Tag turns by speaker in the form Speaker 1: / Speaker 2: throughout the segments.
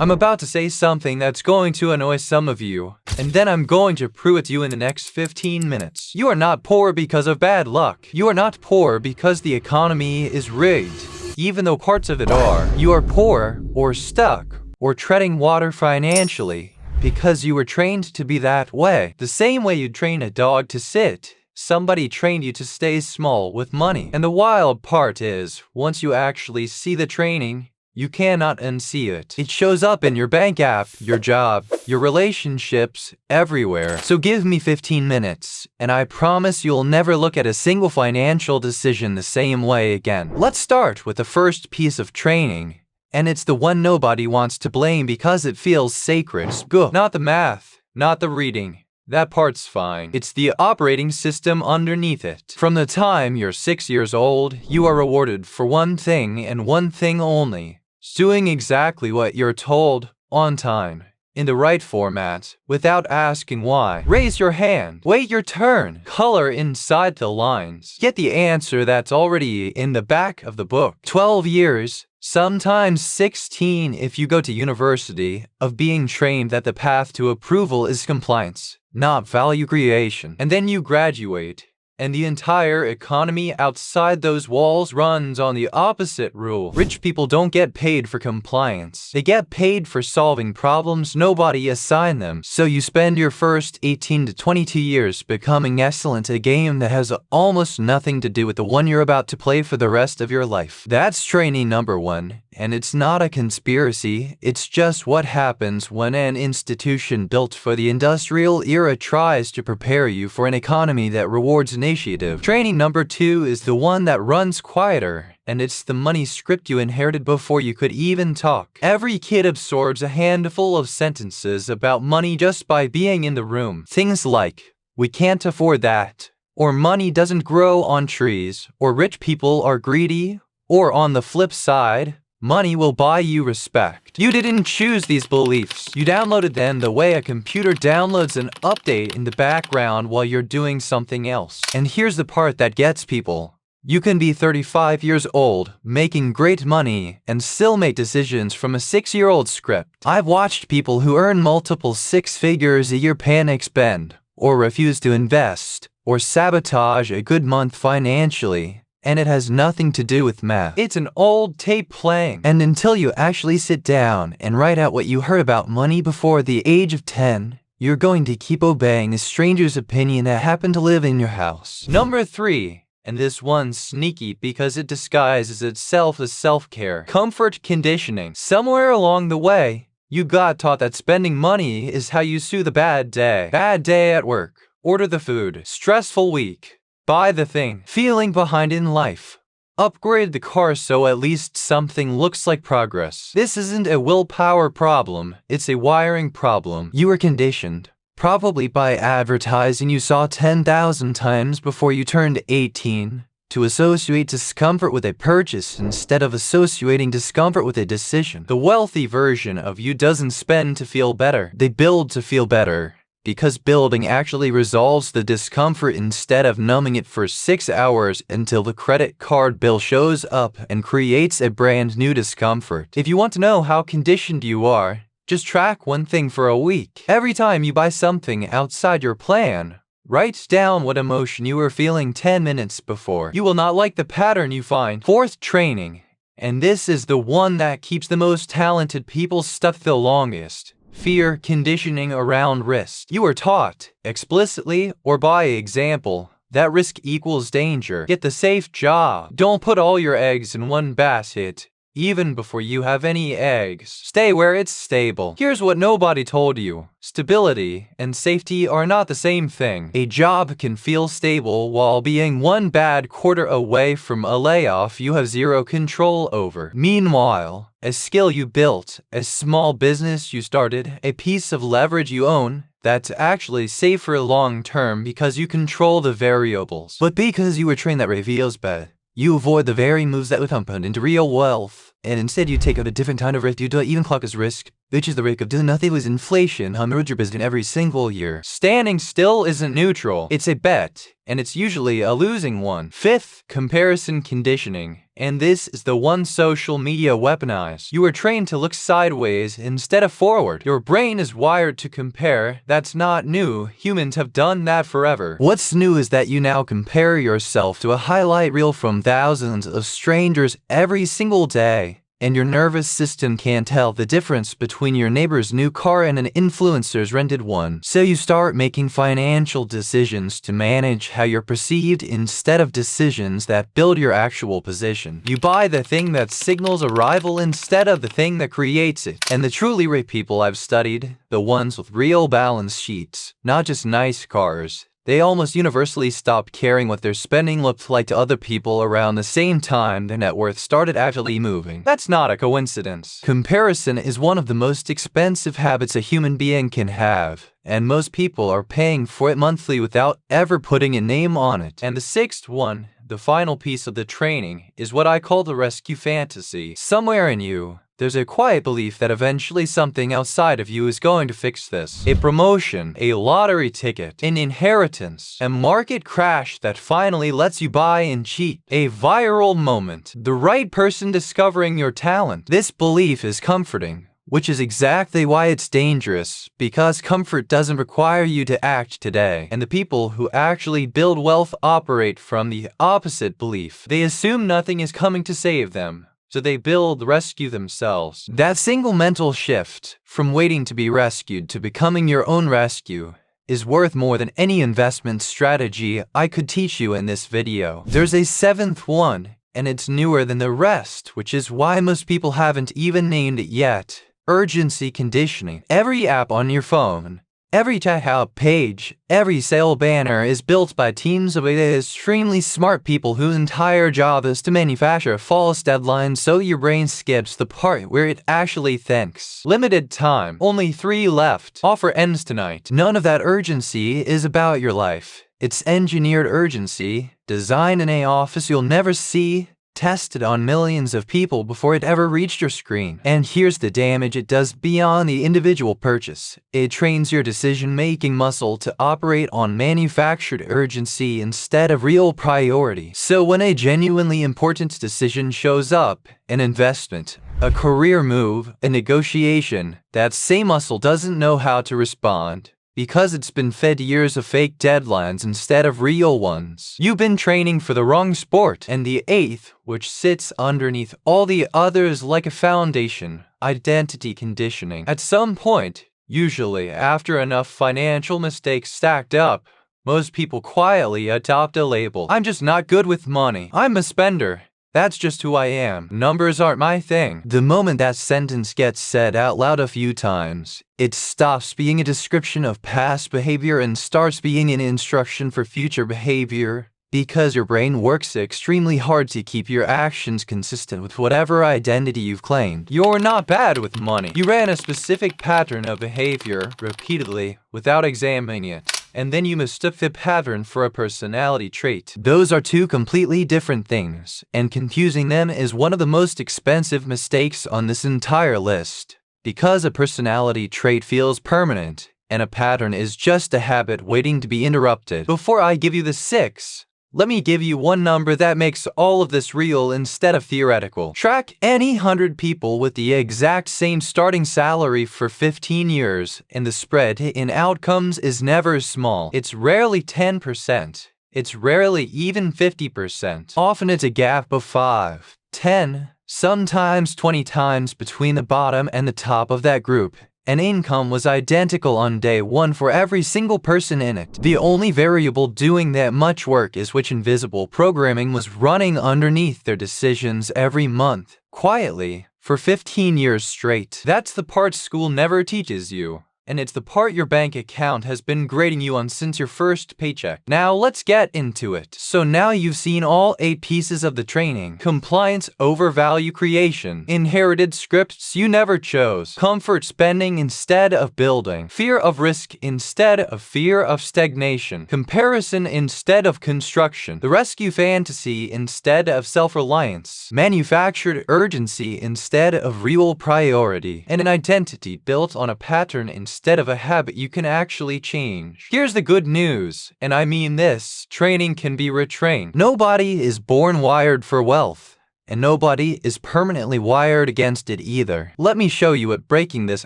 Speaker 1: I'm about to say something that's going to annoy some of you, and then I'm going to prove it to you in the next 15 minutes. You are not poor because of bad luck. You are not poor because the economy is rigged, even though parts of it are. You are poor, or stuck, or treading water financially, because you were trained to be that way. The same way you'd train a dog to sit. Somebody trained you to stay small with money. And the wild part is, once you actually see the training, you cannot unsee it. It shows up in your bank app, your job, your relationships, everywhere. So give me 15 minutes, and I promise you'll never look at a single financial decision the same way again. Let's start with the first piece of training, and it's the one nobody wants to blame because it feels sacred. Go. Not the math, not the reading. That part's fine. It's the operating system underneath it. From the time you're 6 years old, you are rewarded for one thing and one thing only. Doing exactly what you're told, on time, in the right format, without asking why. Raise your hand, wait your turn, color inside the lines. Get the answer that's already in the back of the book. 12 years, sometimes 16 if you go to university, of being trained that the path to approval is compliance, not value creation. And then you graduate, and the entire economy outside those walls runs on the opposite rule. Rich people don't get paid for compliance. They get paid for solving problems nobody assigned them. So you spend your first 18 to 22 years becoming excellent at a game that has almost nothing to do with the one you're about to play for the rest of your life. That's training number one. And it's not a conspiracy, it's just what happens when an institution built for the industrial era tries to prepare you for an economy that rewards initiative. Training number two is the one that runs quieter, and it's the money script you inherited before you could even talk. Every kid absorbs a handful of sentences about money just by being in the room. Things like, "We can't afford that," or "money doesn't grow on trees," or "rich people are greedy," or on the flip side, "Money will buy you respect." You didn't choose these beliefs. You downloaded them the way a computer downloads an update in the background while you're doing something else. And here's the part that gets people. You can be 35 years old, making great money, and still make decisions from a 6-year-old script. I've watched people who earn multiple 6 figures a year panic spend, or refuse to invest, or sabotage a good month financially. And it has nothing to do with math. It's an old tape playing. And until you actually sit down and write out what you heard about money before the age of 10, you're going to keep obeying a stranger's opinion that happened to live in your house. Number 3, and this one's sneaky because it disguises itself as self-care. Comfort conditioning. Somewhere along the way, you got taught that spending money is how you soothe a bad day. Bad day at work. Order the food. Stressful week. Buy the thing. Feeling behind in life. Upgrade the car so at least something looks like progress. This isn't a willpower problem, it's a wiring problem. You were conditioned, probably by advertising you saw 10,000 times before you turned 18, to associate discomfort with a purchase instead of associating discomfort with a decision. The wealthy version of you doesn't spend to feel better, they build to feel better. Because building actually resolves the discomfort instead of numbing it for 6 hours until the credit card bill shows up and creates a brand new discomfort. If you want to know how conditioned you are, just track one thing for a week. Every time you buy something outside your plan, write down what emotion you were feeling 10 minutes before. You will not like the pattern you find. Fourth training, and this is the one that keeps the most talented people stuck the longest. Fear conditioning around risk. You are taught, explicitly or by example, that risk equals danger. Get the safe job. Don't put all your eggs in one basket, even before you have any eggs. Stay where it's stable. Here's what nobody told you. Stability and safety are not the same thing. A job can feel stable while being one bad quarter away from a layoff you have zero control over. Meanwhile, a skill you built, a small business you started, a piece of leverage you own, that's actually safer long-term because you control the variables. But because you were trained that reveals bad, you avoid the very moves that would compound into real wealth, and instead you take out a different kind of risk. You don't even clock as risk, which is the rate of doing nothing with inflation 100% every single year. Standing still isn't neutral. It's a bet, and it's usually a losing one. Fifth, comparison conditioning. And this is the one social media weaponized. You are trained to look sideways instead of forward. Your brain is wired to compare. That's not new. Humans have done that forever. What's new is that you now compare yourself to a highlight reel from thousands of strangers every single day. And your nervous system can't tell the difference between your neighbor's new car and an influencer's rented one. So you start making financial decisions to manage how you're perceived instead of decisions that build your actual position. You buy the thing that signals arrival instead of the thing that creates it. And the truly rich people I've studied, the ones with real balance sheets, not just nice cars, they almost universally stopped caring what their spending looked like to other people around the same time their net worth started actually moving. That's not a coincidence. Comparison is one of the most expensive habits a human being can have, and most people are paying for it monthly without ever putting a name on it. And the sixth one, the final piece of the training, is what I call the rescue fantasy. Somewhere in you, there's a quiet belief that eventually something outside of you is going to fix this. A promotion, a lottery ticket, an inheritance, a market crash that finally lets you buy and cheat, a viral moment, the right person discovering your talent. This belief is comforting, which is exactly why it's dangerous, because comfort doesn't require you to act today. And the people who actually build wealth operate from the opposite belief. They assume nothing is coming to save them, so they build rescue themselves. That single mental shift, from waiting to be rescued to becoming your own rescue, is worth more than any investment strategy I could teach you in this video. There's a seventh one, and it's newer than the rest, which is why most people haven't even named it yet. Urgency conditioning. Every app on your phone, every checkout page, every sale banner is built by teams of extremely smart people whose entire job is to manufacture a false deadline so your brain skips the part where it actually thinks. Limited time. Only 3 left. Offer ends tonight. None of that urgency is about your life. It's engineered urgency, designed in an office you'll never see, tested on millions of people before it ever reached your screen. And here's the damage it does beyond the individual purchase. It trains your decision-making muscle to operate on manufactured urgency instead of real priority. So when a genuinely important decision shows up, an investment, a career move, a negotiation, that same muscle doesn't know how to respond, because it's been fed years of fake deadlines instead of real ones. You've been training for the wrong sport. And the eighth, which sits underneath all the others like a foundation, identity conditioning. At some point, usually after enough financial mistakes stacked up, most people quietly adopt a label. I'm just not good with money. I'm a spender. That's just who I am. Numbers aren't my thing. The moment that sentence gets said out loud a few times, it stops being a description of past behavior and starts being an instruction for future behavior, because your brain works extremely hard to keep your actions consistent with whatever identity you've claimed. You're not bad with money. You ran a specific pattern of behavior repeatedly without examining it, and then you mistook the pattern for a personality trait. Those are 2 completely different things, and confusing them is one of the most expensive mistakes on this entire list. Because a personality trait feels permanent, and a pattern is just a habit waiting to be interrupted. Before I give you the 6, let me give you one number that makes all of this real instead of theoretical. Track any 100 people with the exact same starting salary for 15 years, and the spread in outcomes is never small. It's rarely 10%. It's rarely even 50%. Often it's a gap of 5, 10, sometimes 20 times between the bottom and the top of that group. And income was identical on day 1 for every single person in it. The only variable doing that much work is which invisible programming was running underneath their decisions every month, quietly, for 15 years straight. That's the part school never teaches you. and it's the part your bank account has been grading you on since your first paycheck. Now let's get into it. So now you've seen all 8 pieces of the training: compliance over value creation, inherited scripts you never chose, comfort spending instead of building, fear of risk instead of fear of stagnation, comparison instead of construction, the rescue fantasy instead of self-reliance, manufactured urgency instead of real priority, and an identity built on a pattern instead of a habit you can actually change. Here's the good news, and I mean this: training can be retrained. Nobody is born wired for wealth, and nobody is permanently wired against it either. Let me show you what breaking this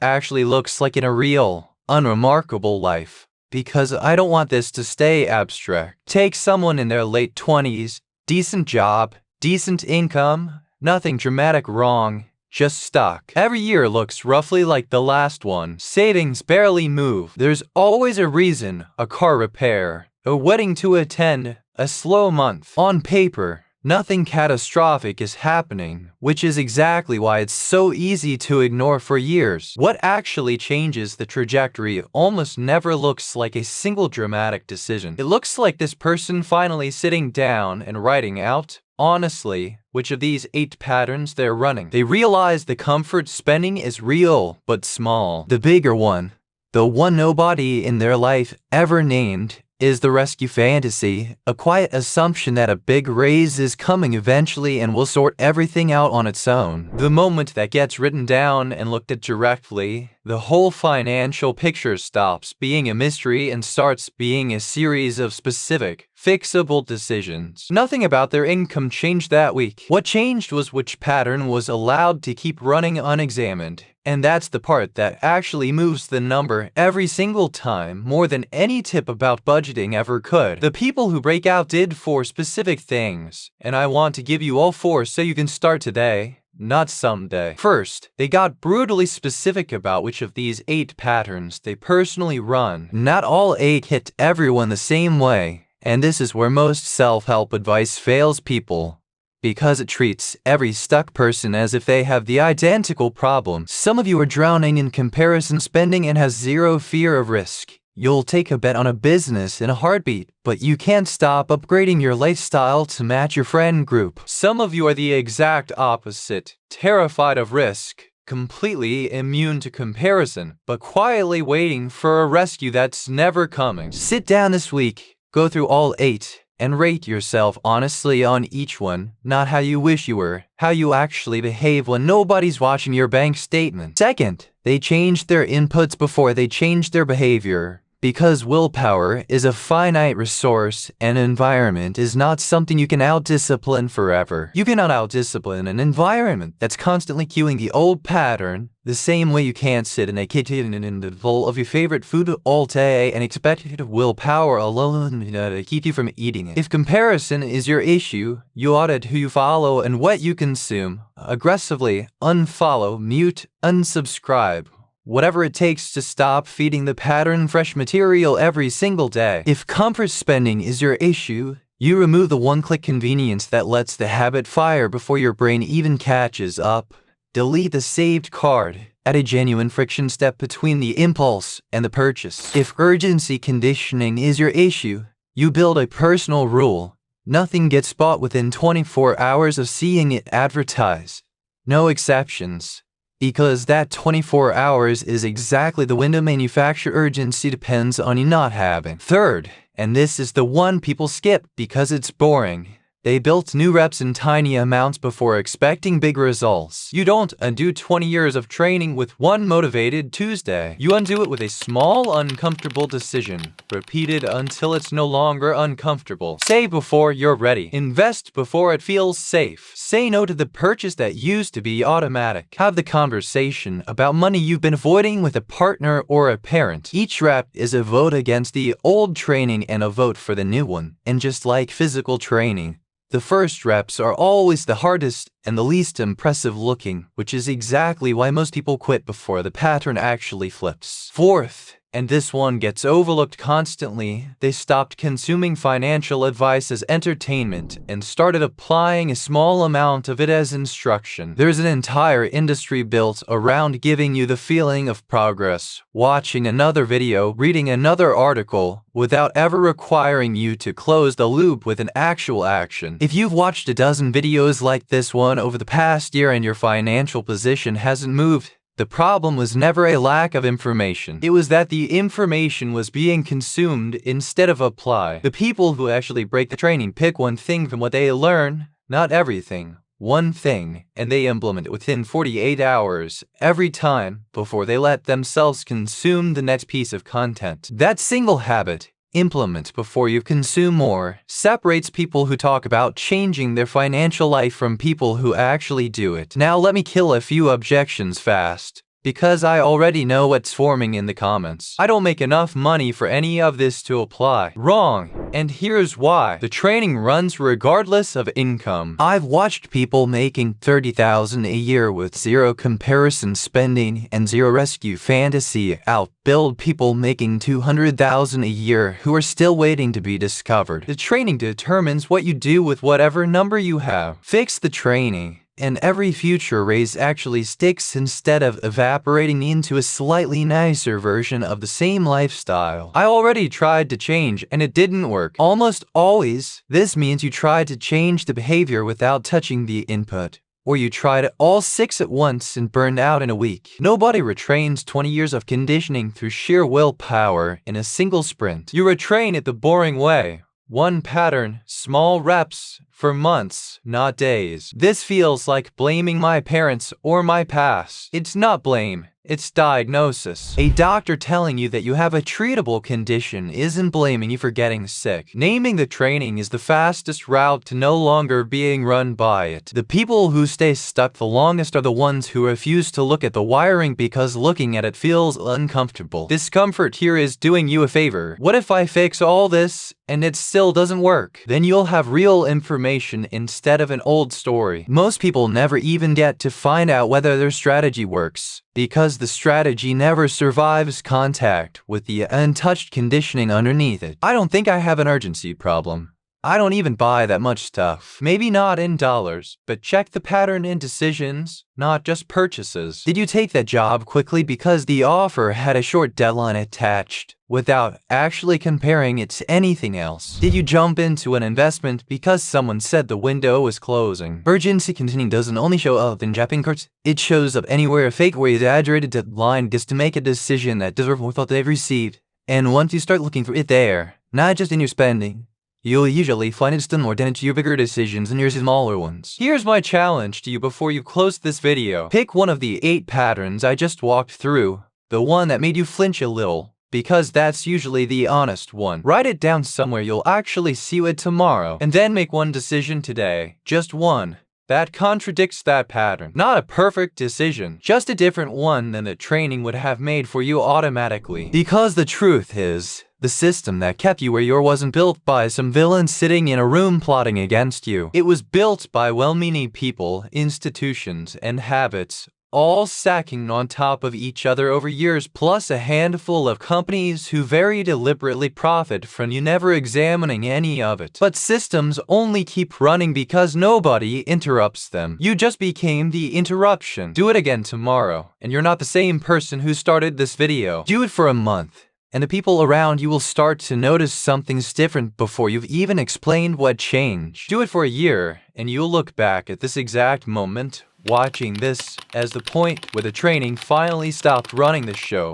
Speaker 1: actually looks like in a real, unremarkable life, because I don't want this to stay abstract. Take someone in their late 20s, decent job, decent income, nothing dramatic wrong, just stuck. Every year looks roughly like the last one. Savings barely move. There's always a reason: a car repair, a wedding to attend, a slow month. On paper, nothing catastrophic is happening, which is exactly why it's so easy to ignore for years. What actually changes the trajectory almost never looks like a single dramatic decision. It looks like this person finally sitting down and writing out, honestly, which of these 8 patterns they're running. They realize the comfort spending is real, but small. The bigger one, the one nobody in their life ever named, is the rescue fantasy, a quiet assumption that a big raise is coming eventually and will sort everything out on its own. The moment that gets written down and looked at directly, the whole financial picture stops being a mystery and starts being a series of specific, fixable decisions. Nothing about their income changed that week. What changed was which pattern was allowed to keep running unexamined. And that's the part that actually moves the number every single time, more than any tip about budgeting ever could. The people who break out did 4 specific things, and I want to give you all 4 so you can start today, not someday. First, they got brutally specific about which of these 8 patterns they personally run. Not all 8 hit everyone the same way, and this is where most self-help advice fails people, because it treats every stuck person as if they have the identical problem. Some of you are drowning in comparison spending and has zero fear of risk. You'll take a bet on a business in a heartbeat, but you can't stop upgrading your lifestyle to match your friend group. Some of you are the exact opposite, terrified of risk, completely immune to comparison, but quietly waiting for a rescue that's never coming. Sit down this week, go through all 8, and rate yourself honestly on each one, not how you wish you were, how you actually behave when nobody's watching your bank statement. Second, they changed their inputs before they changed their behavior. Because willpower is a finite resource and environment is not something you can out-discipline forever. You cannot out-discipline an environment that's constantly cueing the old pattern, the same way you can't sit in a kitchen in the bowl of your favorite food all day and expect willpower alone to keep you from eating it. If comparison is your issue, you audit who you follow and what you consume. Aggressively unfollow, mute, unsubscribe. Whatever it takes to stop feeding the pattern fresh material every single day. If comfort spending is your issue, you remove the one-click convenience that lets the habit fire before your brain even catches up. Delete the saved card. Add a genuine friction step between the impulse and the purchase. If urgency conditioning is your issue, you build a personal rule. Nothing gets bought within 24 hours of seeing it advertised. No exceptions. Because that 24 hours is exactly the window manufacturer urgency depends on you not having. Third, and this is the one people skip because it's boring, they built new reps in tiny amounts before expecting big results. You don't undo 20 years of training with one motivated Tuesday. You undo it with a small, uncomfortable decision, repeated until it's no longer uncomfortable. Save before you're ready. Invest before it feels safe. Say no to the purchase that used to be automatic. Have the conversation about money you've been avoiding with a partner or a parent. Each rep is a vote against the old training and a vote for the new one. And just like physical training, the first reps are always the hardest and the least impressive looking, which is exactly why most people quit before the pattern actually flips. Fourth, And this one gets overlooked constantly. They stopped consuming financial advice as entertainment and started applying a small amount of it as instruction. There's an entire industry built around giving you the feeling of progress, watching another video, reading another article, without ever requiring you to close the loop with an actual action. If you've watched a dozen videos like this one over the past year and your financial position hasn't moved, the problem was never a lack of information. It was that the information was being consumed instead of applied. The people who actually break the training pick one thing from what they learn, not everything. One thing, and they implement it within 48 hours every time before they let themselves consume the next piece of content. That single habit, implement before you consume more, separates people who talk about changing their financial life from people who actually do it. Now let me kill a few objections fast, because I already know what's forming in the comments. I don't make enough money for any of this to apply. Wrong. And here's why. The training runs regardless of income. I've watched people making $30,000 a year with zero comparison spending and zero rescue fantasy outbuild people making $200,000 a year who are still waiting to be discovered. The training determines what you do with whatever number you have. Fix the training, and every future raise actually sticks instead of evaporating into a slightly nicer version of the same lifestyle. I already tried to change and it didn't work. Almost always, this means you tried to change the behavior without touching the input, or you tried all 6 at once and burned out in a week. Nobody retrains 20 years of conditioning through sheer willpower in a single sprint. You retrain it the boring way. One pattern, small reps, for months, not days. This feels like blaming my parents or my past. It's not blame, it's diagnosis. A doctor telling you that you have a treatable condition isn't blaming you for getting sick. Naming the training is the fastest route to no longer being run by it. The people who stay stuck the longest are the ones who refuse to look at the wiring because looking at it feels uncomfortable. Discomfort here is doing you a favor. What if I fix all this and it still doesn't work? Then you'll have real information instead of an old story. Most people never even get to find out whether their strategy works, because the strategy never survives contact with the untouched conditioning underneath it. I don't think I have an urgency problem. I don't even buy that much stuff. Maybe not in dollars, but check the pattern in decisions, not just purchases. Did you take that job quickly because the offer had a short deadline attached, without actually comparing it to anything else? Did you jump into an investment because someone said the window was closing? Urgency conditioning doesn't only show up in shopping carts, it shows up anywhere a fake or exaggerated deadline is to make a decision that deserves more thought they've received. And once you start looking for it there, not just in your spending, you'll usually find it's done more damage to your bigger decisions than your smaller ones. Here's my challenge to you before you close this video. Pick one of the 8 patterns I just walked through, the one that made you flinch a little, because that's usually the honest one. Write it down somewhere you'll actually see it tomorrow, and then make one decision today, just one, that contradicts that pattern. Not a perfect decision, just a different one than the training would have made for you automatically. Because the truth is, the system that kept you where you wasn't built by some villain sitting in a room plotting against you. It was built by well-meaning people, institutions, and habits, all stacking on top of each other over years, plus a handful of companies who very deliberately profit from you never examining any of it. But systems only keep running because nobody interrupts them. You just became the interruption. Do it again tomorrow, and you're not the same person who started this video. Do it for a month, and the people around you will start to notice something's different before you've even explained what changed. Do it for a year, and you'll look back at this exact moment, watching this as the point where the training finally stopped running the show.